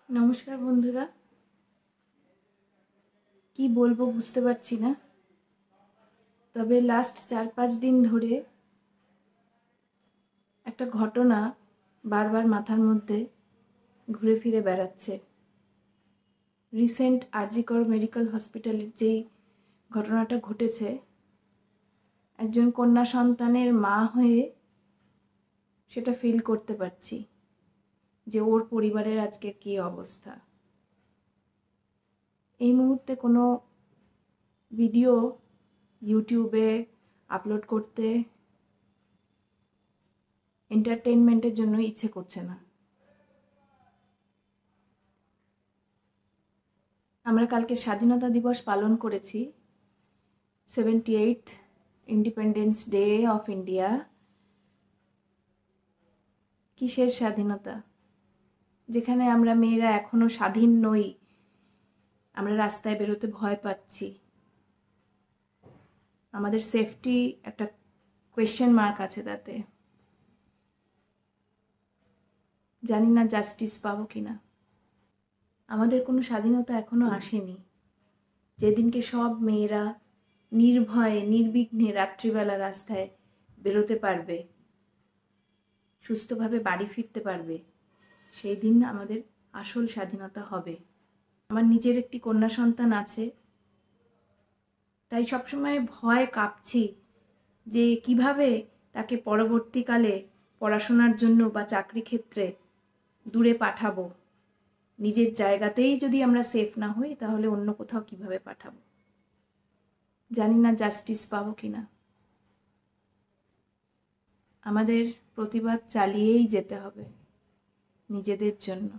নমস্কার বন্ধুরা, কি বলবো বুঝতে পারছি না। তবে লাস্ট 4-5 দিন ধরে একটা ঘটনা বারবার মাথার মধ্যে ঘুরে ফিরে বেড়াচ্ছে। রিসেন্ট আরজি কর মেডিকেল হসপিটালের যেই ঘটনাটা ঘটেছে, একজন কন্যা সন্তানের মা হয়ে সেটা ফিল করতে পারছি যে ওর পরিবারের আজকে কী অবস্থা। এই মুহূর্তে কোনো ভিডিও ইউটিউবে আপলোড করতে এন্টারটেইনমেন্টের জন্য ইচ্ছে করছে না। আমরা কালকে স্বাধীনতা দিবস পালন করেছি, 78th independence day of India. কিসের স্বাধীনতা? যেখানে আমরা মেয়েরা এখনো স্বাধীন নই, আমরা রাস্তায় বেরোতে ভয় পাচ্ছি, আমাদের সেফটি একটা কোয়েশ্চেন মার্ক আছে তাতে। জানি না জাস্টিস পাবো কিনা। আমাদের কোনো স্বাধীনতা এখনো আসেনি। যেদিনকে সব মেয়েরা নির্ভয়ে নির্বিঘ্নে রাত্রিবেলা রাস্তায় বেরোতে পারবে, সুস্থভাবে বাড়ি ফিরতে পারবে, সেই দিন আমাদের আসল স্বাধীনতা হবে। আমার নিজের একটি কন্যা সন্তান আছে, তাই সবসময় ভয় কাঁপছি যে কিভাবে তাকে পরবর্তীকালে পড়াশোনার জন্য বা চাকরি ক্ষেত্রে দূরে পাঠাবো। নিজের জায়গাতেই যদি আমরা সেফ না হই, তাহলে অন্য কোথাও কিভাবে পাঠাবো। জানি না জাস্টিস পাবো কিনা। আমাদের প্রতিবাদ চালিয়েই যেতে হবে নিজেদের জন্য।